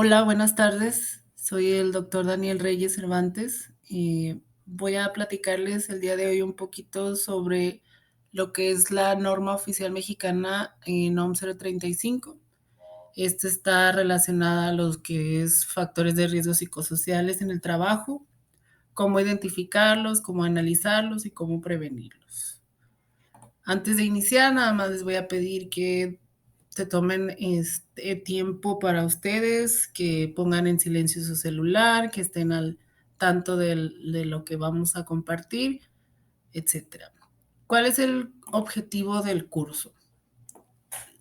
Hola, buenas tardes. Soy el doctor Daniel Reyes Cervantes y voy a platicarles el día de hoy un poquito sobre lo que es la norma oficial mexicana NOM 035. Esta está relacionada a los que es factores de riesgo psicosociales en el trabajo, cómo identificarlos, cómo analizarlos y cómo prevenirlos. Antes de iniciar, nada más les voy a pedir que se tomen tiempo para ustedes, que pongan en silencio su celular, que estén al tanto de lo que vamos a compartir, etcétera. ¿Cuál es el objetivo del curso?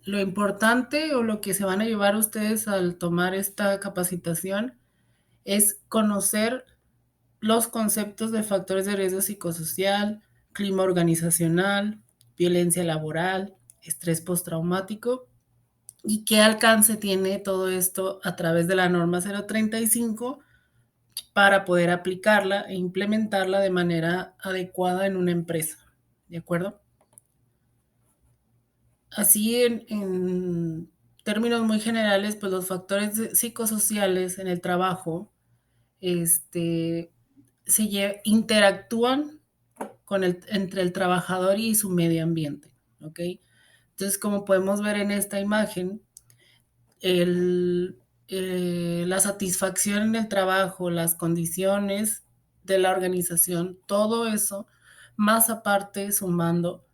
Lo importante o lo que se van a llevar ustedes al tomar esta capacitación es conocer los conceptos de factores de riesgo psicosocial, clima organizacional, violencia laboral, estrés postraumático y qué alcance tiene todo esto a través de la norma 035 para poder aplicarla e implementarla de manera adecuada en una empresa. ¿De acuerdo? Así en términos muy generales, pues los factores psicosociales en el trabajo este, interactúan entre el trabajador y su medio ambiente. ¿Ok? Entonces, como podemos ver en esta imagen, el, la satisfacción en el trabajo, las condiciones de la organización, todo eso, más aparte sumando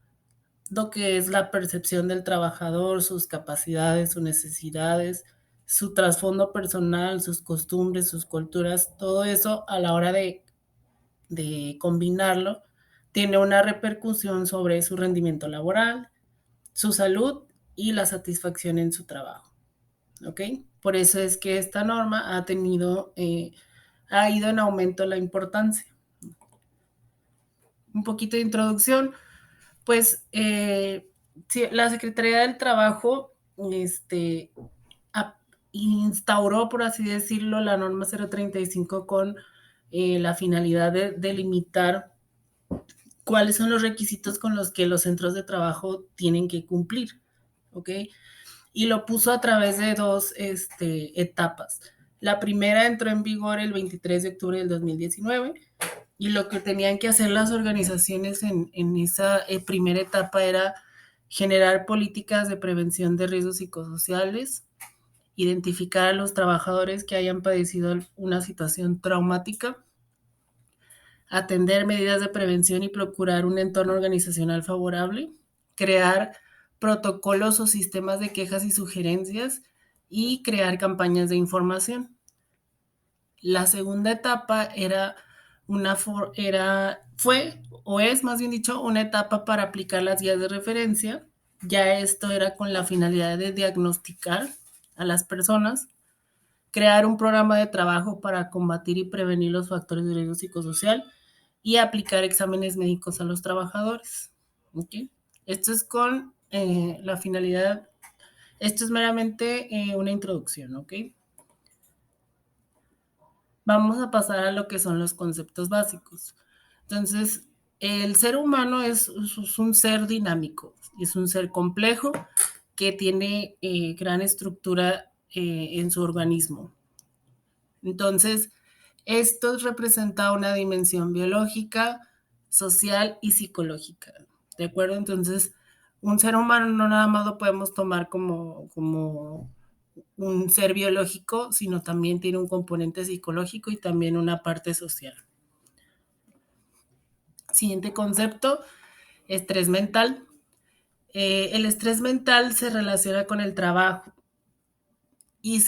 lo que es la percepción del trabajador, sus capacidades, sus necesidades, su trasfondo personal, sus costumbres, sus culturas, todo eso a la hora de combinarlo, tiene una repercusión sobre su rendimiento laboral, su salud y la satisfacción en su trabajo. ¿Ok? Por eso es que esta norma ha ido en aumento la importancia. Un poquito de introducción, pues sí, la Secretaría del Trabajo a, instauró, por así decirlo, la norma 035 con la finalidad de delimitar cuáles son los requisitos con los que los centros de trabajo tienen que cumplir. ¿Ok? Y lo puso a través de dos etapas. La primera entró en vigor el 23 de octubre del 2019 y lo que tenían que hacer las organizaciones en esa primera etapa era generar políticas de prevención de riesgos psicosociales, identificar a los trabajadores que hayan padecido una situación traumática, atender medidas de prevención y procurar un entorno organizacional favorable, crear protocolos o sistemas de quejas y sugerencias y crear campañas de información. La segunda etapa fue o es más bien dicho una etapa para aplicar las guías de referencia. Ya esto era con la finalidad de diagnosticar a las personas, crear un programa de trabajo para combatir y prevenir los factores de riesgo psicosocial y aplicar exámenes médicos a los trabajadores. ¿Okay? Esto es con la finalidad, esto es meramente una introducción, ¿ok? Vamos a pasar a lo que son los conceptos básicos. Entonces, el ser humano es un ser dinámico, es un ser complejo que tiene gran estructura en su organismo. Entonces, esto representa una dimensión biológica, social y psicológica. ¿De acuerdo? Entonces, un ser humano no nada más lo podemos tomar como un ser biológico, sino también tiene un componente psicológico y también una parte social. Siguiente concepto, estrés mental. El estrés mental se relaciona con el trabajo y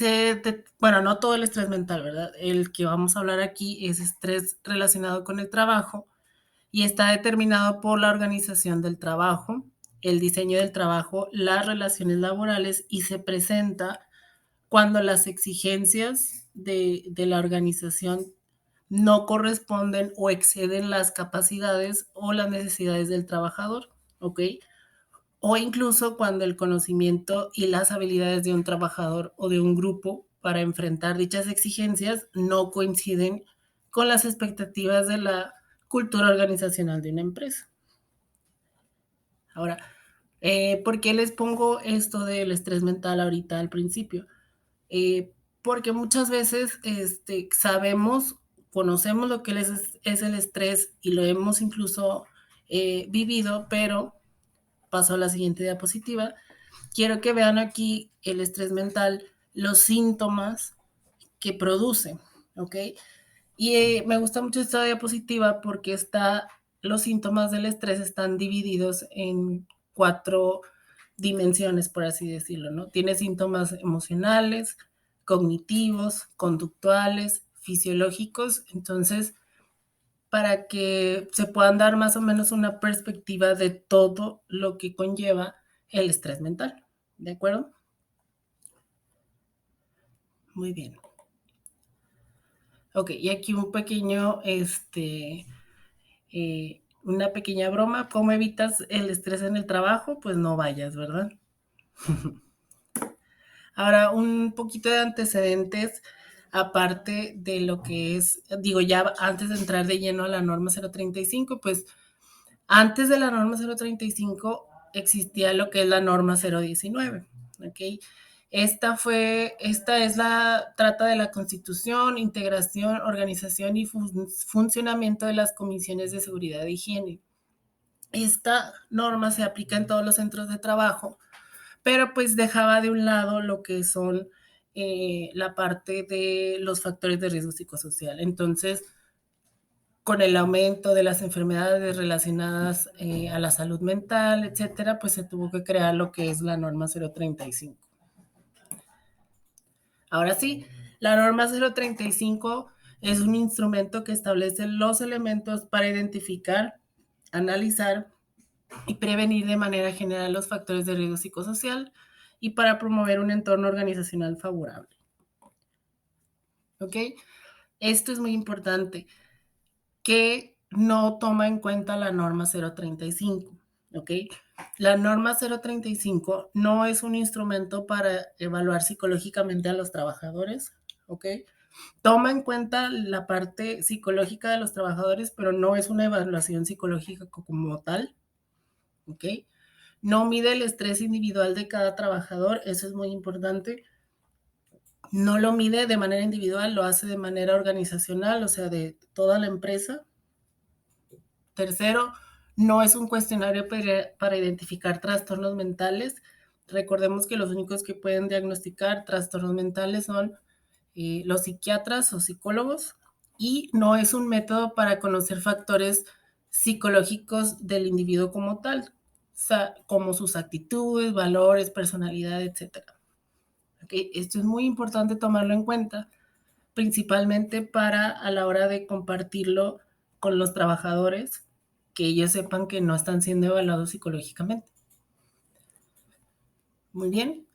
bueno, no todo el estrés mental, ¿verdad? El que vamos a hablar aquí es estrés relacionado con el trabajo y está determinado por la organización del trabajo, el diseño del trabajo, las relaciones laborales y se presenta cuando las exigencias de la organización no corresponden o exceden las capacidades o las necesidades del trabajador, ¿ok? O incluso cuando el conocimiento y las habilidades de un trabajador o de un grupo para enfrentar dichas exigencias no coinciden con las expectativas de la cultura organizacional de una empresa. Ahora, ¿por qué les pongo esto del estrés mental ahorita al principio? porque muchas veces sabemos, conocemos lo que es el estrés y lo hemos incluso vivido, pero paso a la siguiente diapositiva. Quiero que vean aquí el estrés mental, los síntomas que produce, ¿ok? Y me gusta mucho esta diapositiva porque los síntomas del estrés están divididos en 4 dimensiones, por así decirlo, ¿no? Tiene síntomas emocionales, cognitivos, conductuales, fisiológicos. Entonces, para que se puedan dar más o menos una perspectiva de todo lo que conlleva el estrés mental. ¿De acuerdo? Muy bien. Ok, y aquí un pequeño, una pequeña broma. ¿Cómo evitas el estrés en el trabajo? Pues no vayas, ¿verdad? Ahora, un poquito de antecedentes, aparte de lo que es, digo, ya antes de entrar de lleno a la norma 035, pues antes de la norma 035 existía lo que es la norma 019, ¿ok? Trata de la constitución, integración, organización y funcionamiento de las comisiones de seguridad e higiene. Esta norma se aplica en todos los centros de trabajo, pero pues dejaba de un lado lo que son la parte de los factores de riesgo psicosocial. Entonces, con el aumento de las enfermedades relacionadas a la salud mental, etcétera, pues se tuvo que crear lo que es la norma 035. Ahora sí, la norma 035 es un instrumento que establece los elementos para identificar, analizar y prevenir de manera general los factores de riesgo psicosocial y para promover un entorno organizacional favorable. ¿Ok? Esto es muy importante, que no toma en cuenta la norma 035. ¿Ok? La norma 035 no es un instrumento para evaluar psicológicamente a los trabajadores. ¿Ok? Toma en cuenta la parte psicológica de los trabajadores, pero no es una evaluación psicológica como tal. ¿Ok? No mide el estrés individual de cada trabajador, eso es muy importante. No lo mide de manera individual, lo hace de manera organizacional, o sea, de toda la empresa. Tercero, no es un cuestionario para identificar trastornos mentales. Recordemos que los únicos que pueden diagnosticar trastornos mentales son los psiquiatras o psicólogos, y no es un método para conocer factores psicológicos del individuo como tal, como sus actitudes, valores, personalidad, etcétera. ¿Okay? Esto es muy importante tomarlo en cuenta, principalmente para a la hora de compartirlo con los trabajadores, que ellos sepan que no están siendo evaluados psicológicamente. Muy bien.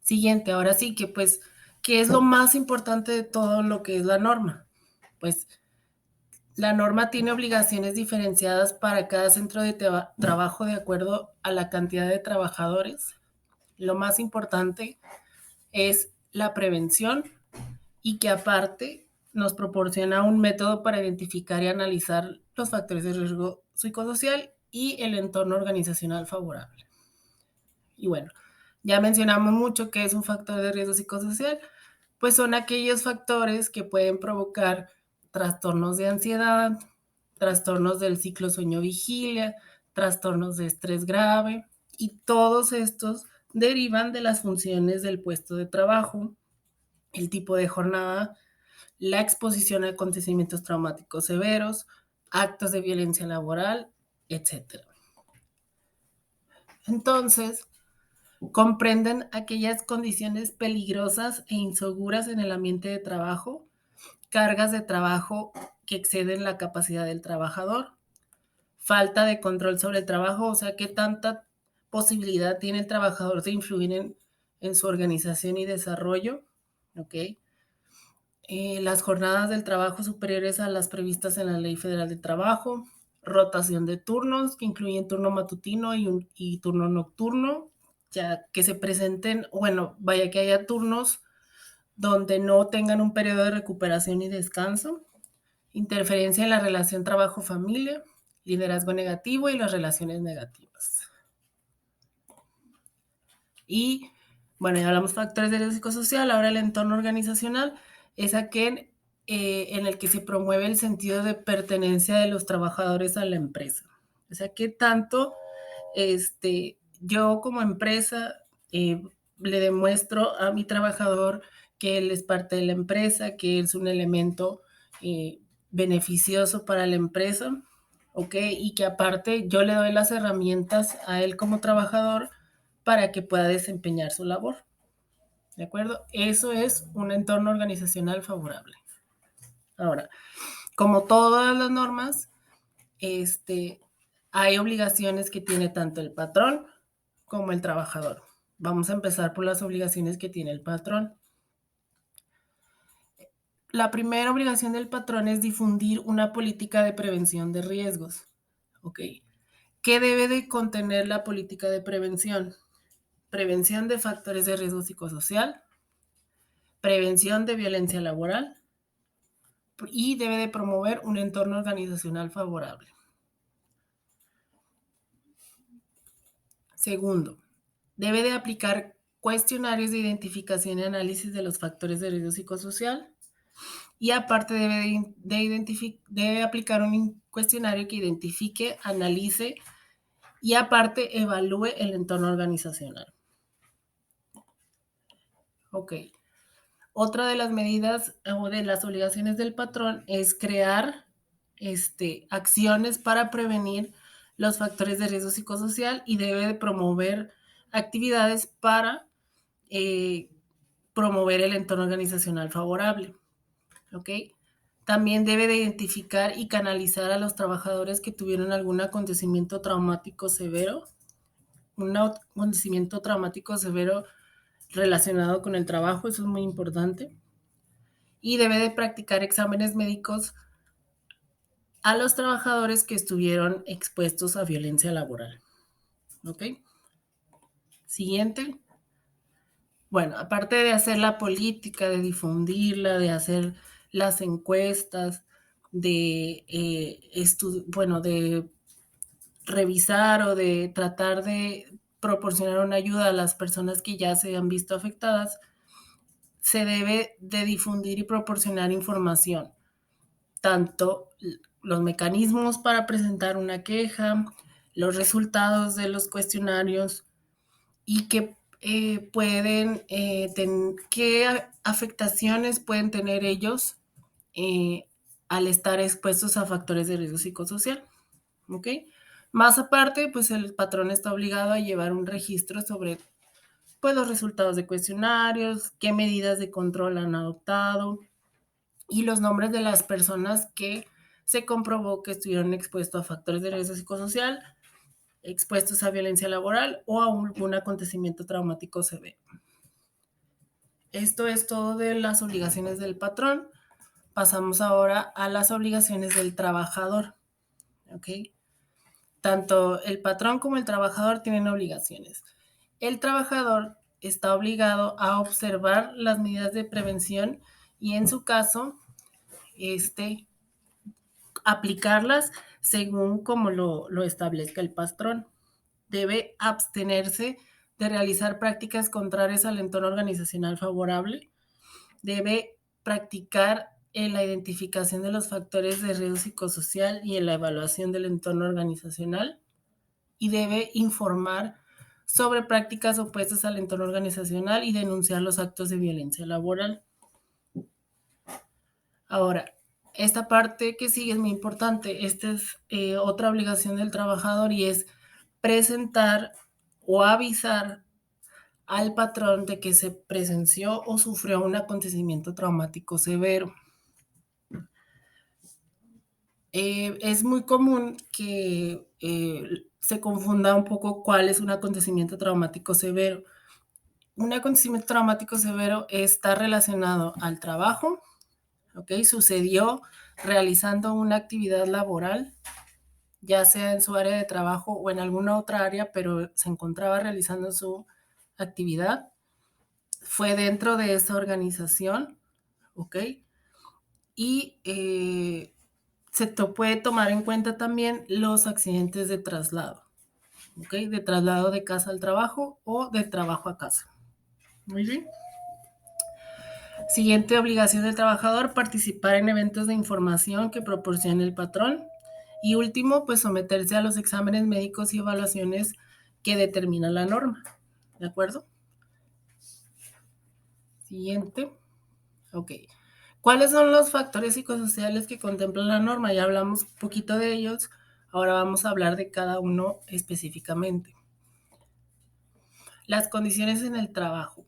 Siguiente, ahora sí que pues, ¿qué es lo más importante de todo lo que es la norma? Pues la norma tiene obligaciones diferenciadas para cada centro de trabajo de acuerdo a la cantidad de trabajadores. Lo más importante es la prevención, y que aparte nos proporciona un método para identificar y analizar los factores de riesgo psicosocial y el entorno organizacional favorable. Y bueno, ya mencionamos mucho qué es un factor de riesgo psicosocial, pues son aquellos factores que pueden provocar trastornos de ansiedad, trastornos del ciclo sueño-vigilia, trastornos de estrés grave, y todos estos derivan de las funciones del puesto de trabajo, el tipo de jornada, la exposición a acontecimientos traumáticos severos, actos de violencia laboral, etc. Entonces, comprenden aquellas condiciones peligrosas e inseguras en el ambiente de trabajo, cargas de trabajo que exceden la capacidad del trabajador, falta de control sobre el trabajo, o sea, qué tanta posibilidad tiene el trabajador de influir en su organización y desarrollo, ¿ok? Las jornadas del trabajo superiores a las previstas en la Ley Federal de Trabajo, rotación de turnos, que incluyen turno matutino y turno nocturno, ya que se presenten, bueno, vaya que haya turnos donde no tengan un periodo de recuperación y descanso, interferencia en la relación trabajo-familia, liderazgo negativo y las relaciones negativas. Y Bueno, ya hablamos factores de riesgo psicosocial, ahora el entorno organizacional es aquel en el que se promueve el sentido de pertenencia de los trabajadores a la empresa. O sea, que tanto yo como empresa le demuestro a mi trabajador que él es parte de la empresa, que es un elemento eh, beneficioso para la empresa, ¿ok? Y que aparte yo le doy las herramientas a él como trabajador para que pueda desempeñar su labor, ¿de acuerdo? Eso es un entorno organizacional favorable. Ahora, como todas las normas, hay obligaciones que tiene tanto el patrón como el trabajador. Vamos a empezar por las obligaciones que tiene el patrón. La primera obligación del patrón es difundir una política de prevención de riesgos. ¿Ok? ¿Qué debe de contener la política de prevención? Prevención de factores de riesgo psicosocial, prevención de violencia laboral y debe de promover un entorno organizacional favorable. Segundo, debe de aplicar cuestionarios de identificación y análisis de los factores de riesgo psicosocial y aparte debe aplicar un cuestionario que identifique, analice y aparte evalúe el entorno organizacional. Ok. Otra de las medidas o de las obligaciones del patrón es crear acciones para prevenir los factores de riesgo psicosocial y debe de promover actividades para eh, promover el entorno organizacional favorable. ¿Ok? También debe de identificar y canalizar a los trabajadores que tuvieron algún acontecimiento traumático severo, un acontecimiento traumático severo relacionado con el trabajo, eso es muy importante. Y debe de practicar exámenes médicos a los trabajadores que estuvieron expuestos a violencia laboral. ¿Ok? Siguiente. Bueno, aparte de hacer la política, de difundirla, de hacer las encuestas, de revisar o de tratar de proporcionar una ayuda a las personas que ya se han visto afectadas, se debe de difundir y proporcionar información, tanto los mecanismos para presentar una queja, los resultados de los cuestionarios y qué afectaciones pueden tener ellos al estar expuestos a factores de riesgo psicosocial. ¿Ok? Más aparte, pues el patrón está obligado a llevar un registro sobre pues, los resultados de cuestionarios, qué medidas de control han adoptado y los nombres de las personas que se comprobó que estuvieron expuestos a factores de riesgo psicosocial, expuestos a violencia laboral o a algún acontecimiento traumático severo. Esto es todo de las obligaciones del patrón. Pasamos ahora a las obligaciones del trabajador. ¿Ok? Tanto el patrón como el trabajador tienen obligaciones. El trabajador está obligado a observar las medidas de prevención y en su caso, aplicarlas según como lo establezca el patrón. Debe abstenerse de realizar prácticas contrarias al entorno organizacional favorable. Debe practicar en la identificación de los factores de riesgo psicosocial y en la evaluación del entorno organizacional y debe informar sobre prácticas opuestas al entorno organizacional y denunciar los actos de violencia laboral. Ahora, esta parte que sigue es muy importante. Esta es otra obligación del trabajador y es presentar o avisar al patrón de que se presenció o sufrió un acontecimiento traumático severo. Es muy común que se confunda un poco cuál es un acontecimiento traumático severo. Un acontecimiento traumático severo está relacionado al trabajo, ¿ok? Sucedió realizando una actividad laboral, ya sea en su área de trabajo o en alguna otra área, pero se encontraba realizando su actividad. Fue dentro de esa organización, ¿ok? Y puede tomar en cuenta también los accidentes de traslado, ¿ok? De traslado de casa al trabajo o de trabajo a casa. Muy bien. Siguiente obligación del trabajador, participar en eventos de información que proporcione el patrón. Y último, pues someterse a los exámenes médicos y evaluaciones que determina la norma. ¿De acuerdo? Siguiente. Ok. ¿Cuáles son los factores psicosociales que contempla la norma? Ya hablamos un poquito de ellos. Ahora vamos a hablar de cada uno específicamente. Las condiciones en el trabajo.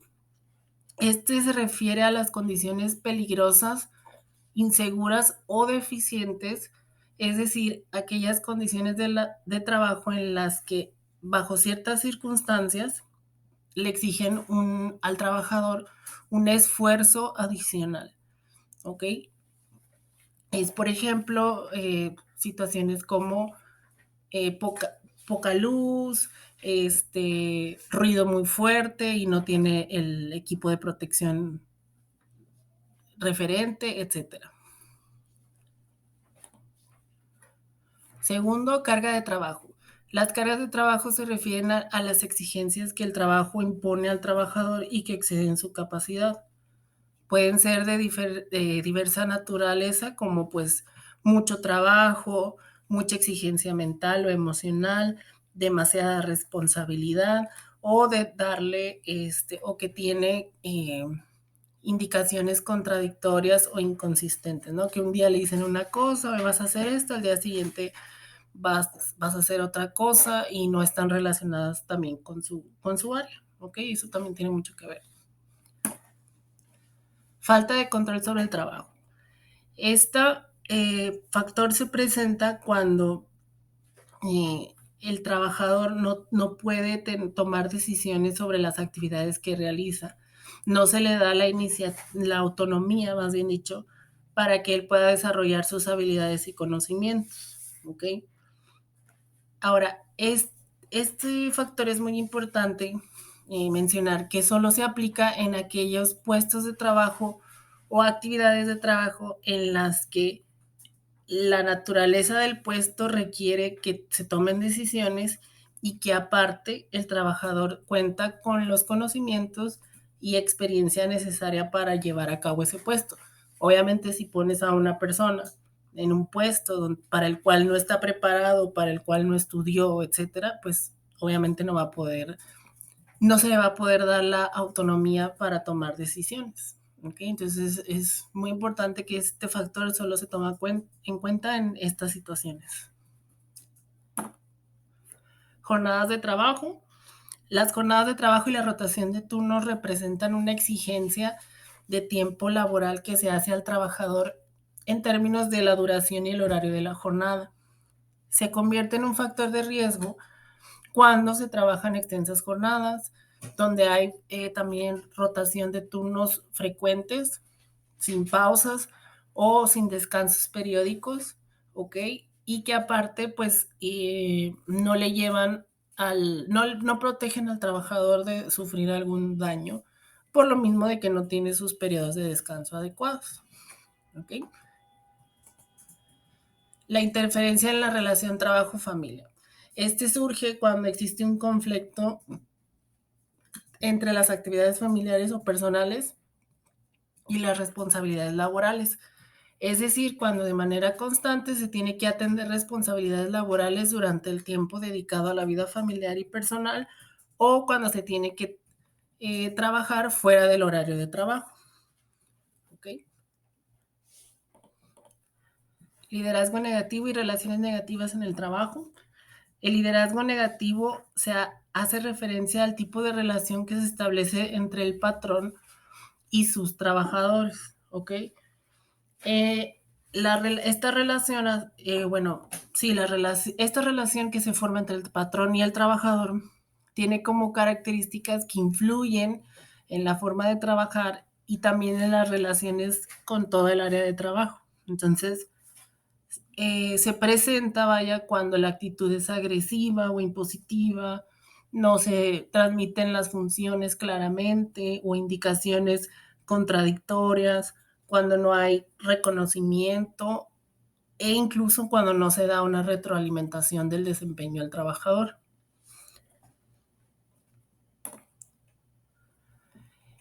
Este se refiere a las condiciones peligrosas, inseguras o deficientes, es decir, aquellas condiciones de trabajo en las que, bajo ciertas circunstancias, le exigen al trabajador un esfuerzo adicional. ¿Ok? Es, por ejemplo, situaciones como poca luz, ruido muy fuerte y no tiene el equipo de protección referente, etcétera. Segundo, carga de trabajo. Las cargas de trabajo se refieren a las exigencias que el trabajo impone al trabajador y que exceden su capacidad. Pueden ser de diversa naturaleza, como pues mucho trabajo, mucha exigencia mental o emocional, demasiada responsabilidad o de darle, o que tiene indicaciones contradictorias o inconsistentes, ¿no? Que un día le dicen una cosa, vas a hacer esto, al día siguiente vas a hacer otra cosa y no están relacionadas también con su área, ¿ok? Eso también tiene mucho que ver. Falta de control sobre el trabajo. Este factor se presenta cuando el trabajador no puede tomar decisiones sobre las actividades que realiza. No se le da la autonomía, más bien dicho, para que él pueda desarrollar sus habilidades y conocimientos. ¿Ok? Ahora, este factor es muy importante mencionar que solo se aplica en aquellos puestos de trabajo o actividades de trabajo en las que la naturaleza del puesto requiere que se tomen decisiones y que aparte el trabajador cuenta con los conocimientos y experiencia necesaria para llevar a cabo ese puesto. Obviamente, si pones a una persona en un puesto para el cual no está preparado, para el cual no estudió, etcétera, pues obviamente no se le va a poder dar la autonomía para tomar decisiones. ¿Okay? Entonces es muy importante que este factor solo se toma en cuenta en estas situaciones. Jornadas de trabajo. Las jornadas de trabajo y la rotación de turnos representan una exigencia de tiempo laboral que se hace al trabajador en términos de la duración y el horario de la jornada. Se convierte en un factor de riesgo cuando se trabajan extensas jornadas, donde hay también rotación de turnos frecuentes, sin pausas o sin descansos periódicos, ¿ok? Y que aparte, pues, no le llevan no protegen al trabajador de sufrir algún daño, por lo mismo de que no tiene sus periodos de descanso adecuados, ¿ok? La interferencia en la relación trabajo-familia. Este surge cuando existe un conflicto entre las actividades familiares o personales y las responsabilidades laborales. Es decir, cuando de manera constante se tiene que atender responsabilidades laborales durante el tiempo dedicado a la vida familiar y personal o cuando se tiene que trabajar fuera del horario de trabajo. ¿Okay? Liderazgo negativo y relaciones negativas en el trabajo. El liderazgo negativo hace referencia al tipo de relación que se establece entre el patrón y sus trabajadores, ¿ok? Esta relación, bueno, sí, esta relación que se forma entre el patrón y el trabajador tiene como características que influyen en la forma de trabajar y también en las relaciones con todo el área de trabajo. Entonces, se presenta, vaya, cuando la actitud es agresiva o impositiva, no se transmiten las funciones claramente o indicaciones contradictorias, cuando no hay reconocimiento e incluso cuando no se da una retroalimentación del desempeño del trabajador.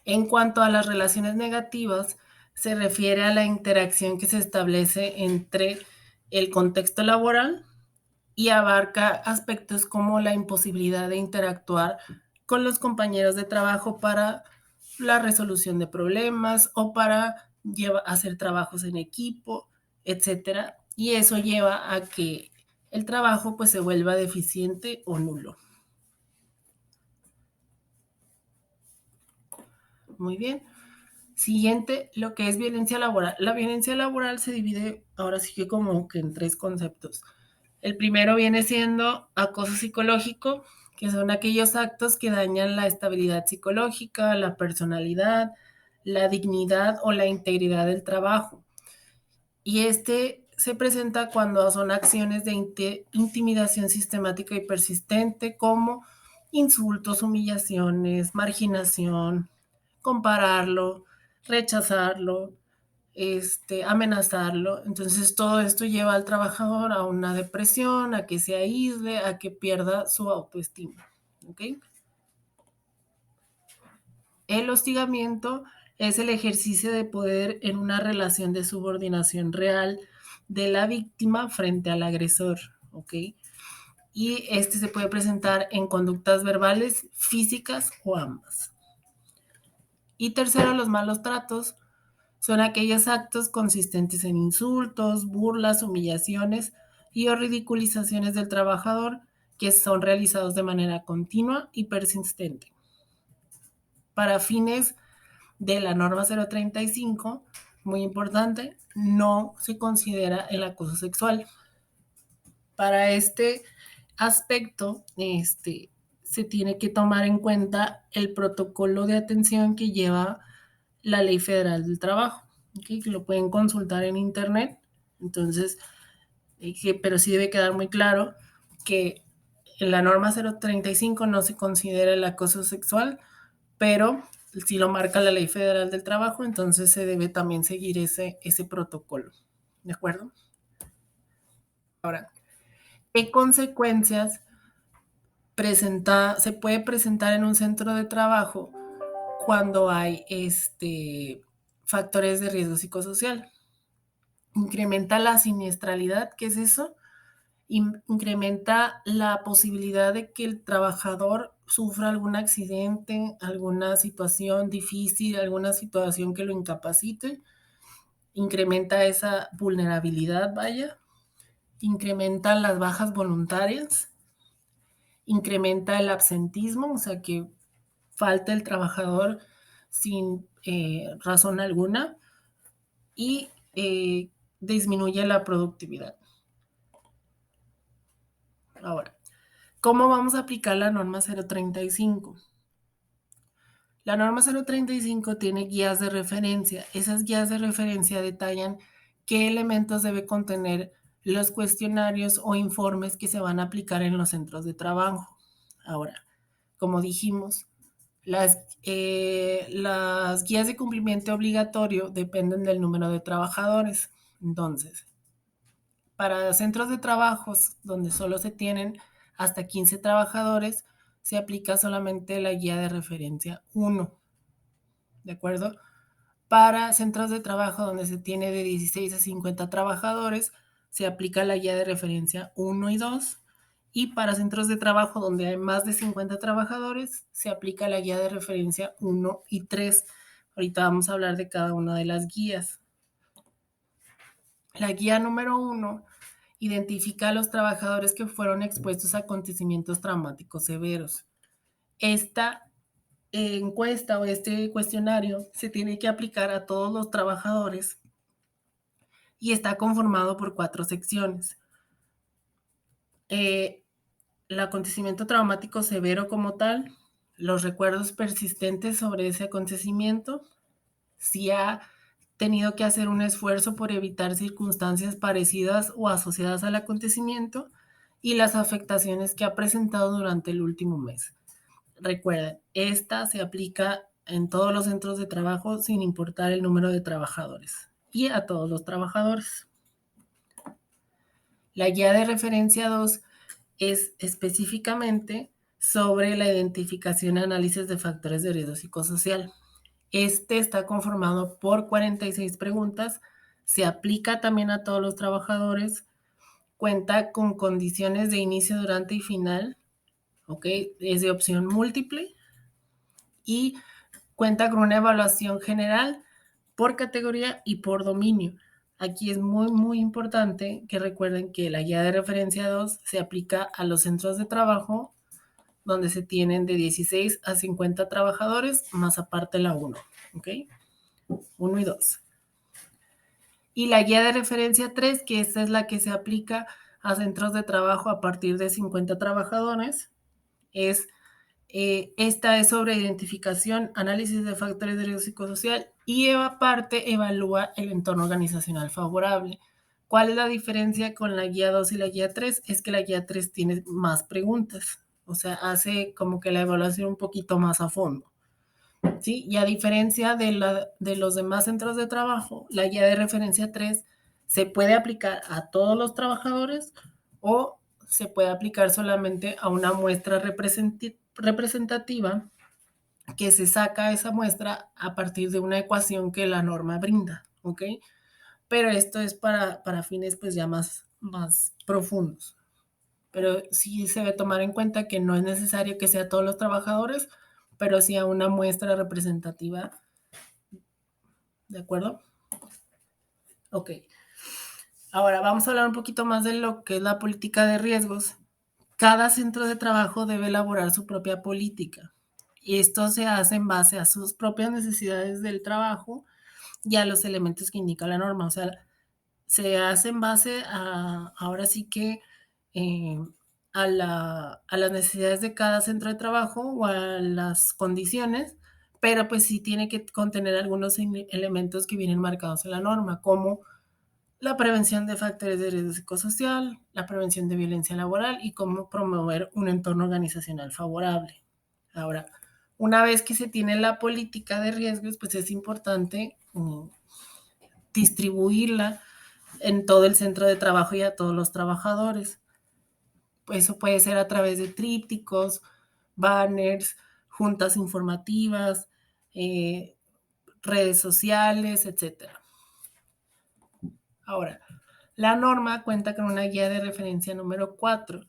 En cuanto a las relaciones negativas, se refiere a la interacción que se establece entre el contexto laboral y abarca aspectos como la imposibilidad de interactuar con los compañeros de trabajo para la resolución de problemas o para hacer trabajos en equipo, etcétera. Y eso lleva a que el trabajo pues se vuelva deficiente o nulo. Muy bien. Siguiente, lo que es violencia laboral. La violencia laboral se divide ahora sí que como que en tres conceptos. El primero viene siendo acoso psicológico, que son aquellos actos que dañan la estabilidad psicológica, la personalidad, la dignidad o la integridad del trabajo. Y este se presenta cuando son acciones de intimidación sistemática y persistente como insultos, humillaciones, marginación, compararlo, rechazarlo, amenazarlo. Entonces todo esto lleva al trabajador a una depresión, a que se aísle, a que pierda su autoestima. ¿Okay? El hostigamiento es el ejercicio de poder en una relación de subordinación real de la víctima frente al agresor. ¿Ok? Y este se puede presentar en conductas verbales, físicas o ambas. Y tercero, los malos tratos son aquellos actos consistentes en insultos, burlas, humillaciones y o ridiculizaciones del trabajador que son realizados de manera continua y persistente. Para fines de la norma 035, muy importante, no se considera el acoso sexual. Para este aspecto, se tiene que tomar en cuenta el protocolo de atención que lleva la Ley Federal del Trabajo, ¿okay? Que lo pueden consultar en internet. Entonces, pero sí debe quedar muy claro que en la norma 035 no se considera el acoso sexual, pero si lo marca la Ley Federal del Trabajo, entonces se debe también seguir ese protocolo. ¿De acuerdo? Ahora, ¿qué consecuencias se puede presentar en un centro de trabajo cuando hay factores de riesgo psicosocial? Incrementa la siniestralidad, ¿qué es eso? Incrementa la posibilidad de que el trabajador sufra algún accidente, alguna situación difícil, alguna situación que lo incapacite, incrementa esa vulnerabilidad, vaya, incrementa las bajas voluntarias, incrementa el absentismo, o sea que falta el trabajador sin razón alguna y disminuye la productividad. Ahora, ¿cómo vamos a aplicar la norma 035? La norma 035 tiene guías de referencia. Esas guías de referencia detallan qué elementos debe contener los cuestionarios o informes que se van a aplicar en los centros de trabajo. Ahora, como dijimos, las guías de cumplimiento obligatorio dependen del número de trabajadores. Entonces, para centros de trabajos donde solo se tienen hasta 15 trabajadores, se aplica solamente la guía de referencia 1, ¿de acuerdo? Para centros de trabajo donde se tiene de 16 a 50 trabajadores, se aplica la guía de referencia 1 y 2. Y para centros de trabajo donde hay más de 50 trabajadores, se aplica la guía de referencia 1 y 3. Ahorita vamos a hablar de cada una de las guías. La guía número 1 identifica a los trabajadores que fueron expuestos a acontecimientos traumáticos severos. Esta encuesta o este cuestionario se tiene que aplicar a todos los trabajadores y está conformado por 4 secciones. El acontecimiento traumático severo como tal, los recuerdos persistentes sobre ese acontecimiento, si ha tenido que hacer un esfuerzo por evitar circunstancias parecidas o asociadas al acontecimiento y las afectaciones que ha presentado durante el último mes. Recuerden, esta se aplica en todos los centros de trabajo sin importar el número de trabajadores y a todos los trabajadores. La guía de referencia 2 es específicamente sobre la identificación y análisis de factores de riesgo psicosocial. Este está conformado por 46 preguntas, se aplica también a todos los trabajadores, cuenta con condiciones de inicio, durante y final, ¿ok? Es de opción múltiple y cuenta con una evaluación general por categoría y por dominio. Aquí es muy importante que recuerden que la guía de referencia 2 se aplica a los centros de trabajo donde se tienen de 16 a 50 trabajadores, más aparte la 1, ¿ok? 1 y 2. Y la guía de referencia 3, que esta es la que se aplica a centros de trabajo a partir de 50 trabajadores, esta es sobre identificación, análisis de factores de riesgo psicosocial y aparte evalúa el entorno organizacional favorable. ¿Cuál es la diferencia con la guía 2 y la guía 3? Es que la guía 3 tiene más preguntas, o sea, hace como que la evaluación un poquito más a fondo. ¿Sí? Y a diferencia de los demás centros de trabajo, la guía de referencia 3 se puede aplicar a todos los trabajadores o se puede aplicar solamente a una muestra representativa que se saca esa muestra a partir de una ecuación que la norma brinda, ¿ok? Pero esto es para fines pues ya más profundos. Pero sí se debe tomar en cuenta que no es necesario que sea a todos los trabajadores, pero sí a una muestra representativa. ¿De acuerdo? Ok. Ahora vamos a hablar un poquito más de lo que es la política de riesgos. Cada centro de trabajo debe elaborar su propia política. Y esto se hace en base a sus propias necesidades del trabajo y a los elementos que indica la norma. O sea, se hace en base a, ahora sí que, eh, a las necesidades de cada centro de trabajo o a las condiciones, pero pues sí tiene que contener algunos elementos que vienen marcados en la norma, como la prevención de factores de riesgo psicosocial, la prevención de violencia laboral y cómo promover un entorno organizacional favorable. Ahora, una vez que se tiene la política de riesgos, pues es importante distribuirla en todo el centro de trabajo y a todos los trabajadores. Pues eso puede ser a través de trípticos, banners, juntas informativas, redes sociales, etcétera. Ahora, la norma cuenta con una guía de referencia número 4.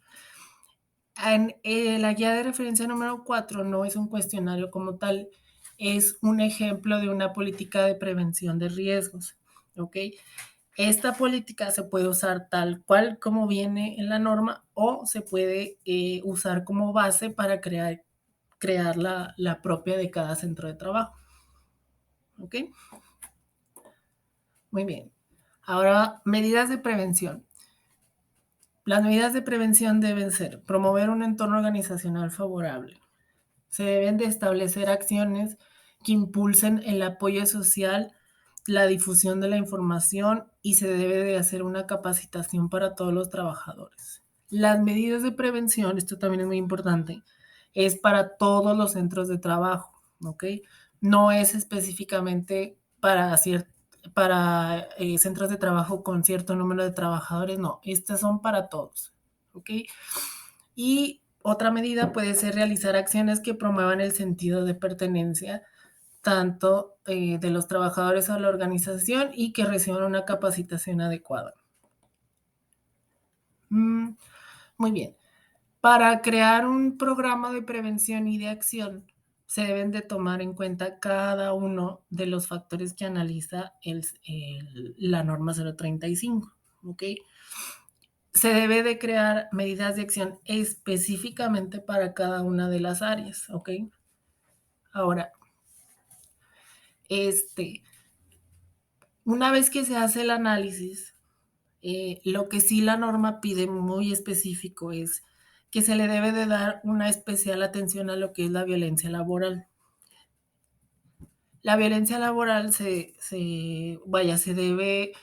La guía de referencia número 4 no es un cuestionario como tal, es un ejemplo de una política de prevención de riesgos. ¿Ok? Esta política se puede usar tal cual como viene en la norma o se puede usar como base para crear la propia de cada centro de trabajo. ¿Ok? Muy bien. Ahora, medidas de prevención. Las medidas de prevención deben ser promover un entorno organizacional favorable. Se deben de establecer acciones que impulsen el apoyo social, la difusión de la información y se debe de hacer una capacitación para todos los trabajadores. Las medidas de prevención, esto también es muy importante, es para todos los centros de trabajo, ¿ok? No es específicamente para centros de trabajo con cierto número de trabajadores, no, estas son para todos, ¿ok? Y otra medida puede ser realizar acciones que promuevan el sentido de pertenencia tanto de los trabajadores a la organización y que reciban una capacitación adecuada. Muy bien. Para crear un programa de prevención y de acción, se deben de tomar en cuenta cada uno de los factores que analiza la norma 035. ¿Ok? Se debe de crear medidas de acción específicamente para cada una de las áreas. ¿Ok? Ahora, una vez que se hace el análisis, lo que sí la norma pide muy específico es que se le debe de dar una especial atención a lo que es la violencia laboral. La violencia laboral se debe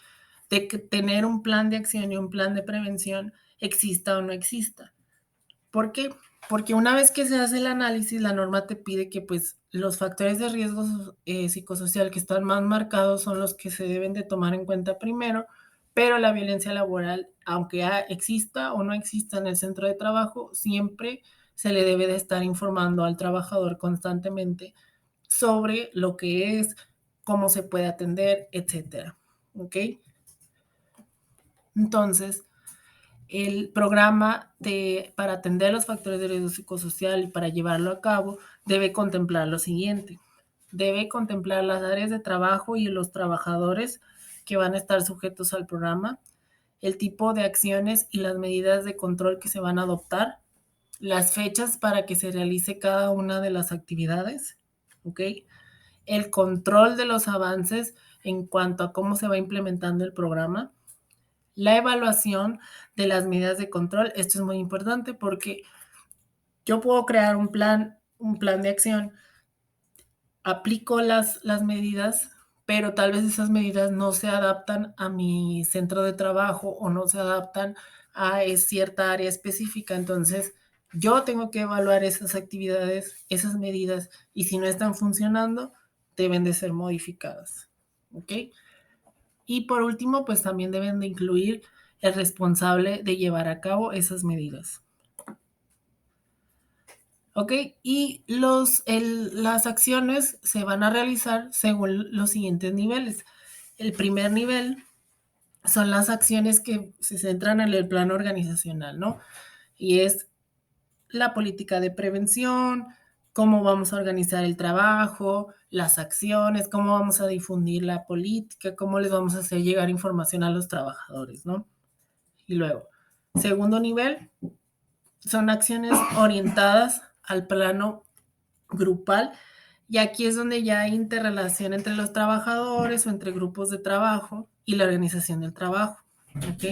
de tener un plan de acción y un plan de prevención, exista o no exista. ¿Por qué? Porque una vez que se hace el análisis, la norma te pide que pues los factores de riesgo psicosocial que están más marcados son los que se deben de tomar en cuenta primero, pero la violencia laboral, aunque exista o no exista en el centro de trabajo, siempre se le debe de estar informando al trabajador constantemente sobre lo que es, cómo se puede atender, etcétera. ¿Ok? Entonces, el programa para atender los factores de riesgo psicosocial y para llevarlo a cabo debe contemplar lo siguiente. Debe contemplar las áreas de trabajo y los trabajadores que van a estar sujetos al programa, el tipo de acciones y las medidas de control que se van a adoptar, las fechas para que se realice cada una de las actividades, ¿ok? El control de los avances en cuanto a cómo se va implementando el programa, la evaluación de las medidas de control. Esto es muy importante porque yo puedo crear un plan de acción, aplico las medidas, pero tal vez esas medidas no se adaptan a mi centro de trabajo o no se adaptan a cierta área específica. Entonces, yo tengo que evaluar esas actividades, esas medidas, y si no están funcionando, deben de ser modificadas. ¿Ok? Y por último, pues también deben de incluir el responsable de llevar a cabo esas medidas. ¿Ok? Y las acciones se van a realizar según los siguientes niveles. El primer nivel son las acciones que se centran en el plano organizacional, ¿no? Y es la política de prevención, cómo vamos a organizar el trabajo, las acciones, cómo vamos a difundir la política, cómo les vamos a hacer llegar información a los trabajadores, ¿no? Y luego, segundo nivel, son acciones orientadas al plano grupal, y aquí es donde ya hay interrelación entre los trabajadores o entre grupos de trabajo y la organización del trabajo. ¿Ok?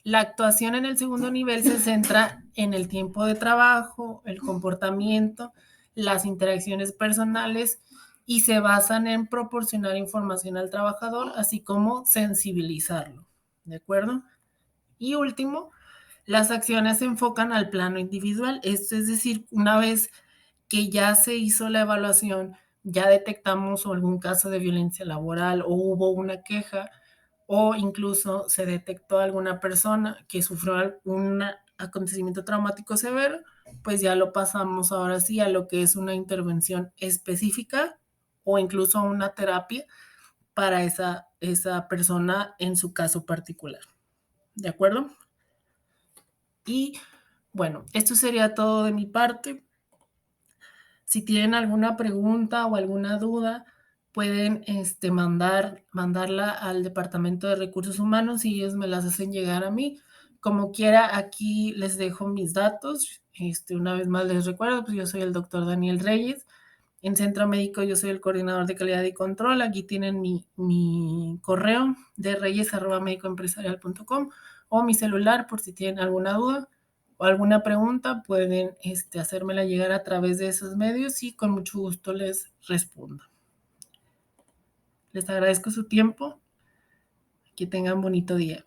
La actuación en el segundo nivel se centra en el tiempo de trabajo, el comportamiento, las interacciones personales y se basan en proporcionar información al trabajador, así como sensibilizarlo. ¿De acuerdo? Y último, las acciones se enfocan al plano individual, esto es decir, una vez que ya se hizo la evaluación, ya detectamos algún caso de violencia laboral o hubo una queja o incluso se detectó alguna persona que sufrió algún acontecimiento traumático severo, pues ya lo pasamos ahora sí a lo que es una intervención específica o incluso una terapia para esa persona en su caso particular. ¿De acuerdo? Y bueno, esto sería todo de mi parte. Si tienen alguna pregunta o alguna duda, pueden mandarla al Departamento de Recursos Humanos y ellos me las hacen llegar a mí. Como quiera, aquí les dejo mis datos. Una vez más les recuerdo, pues yo soy el doctor Daniel Reyes. En Centro Médico yo soy el coordinador de calidad y control. Aquí tienen mi correo de reyes@medicoempresarial.com o mi celular por si tienen alguna duda o alguna pregunta, pueden hacérmela llegar a través de esos medios y con mucho gusto les respondo. Les agradezco su tiempo. Que tengan bonito día.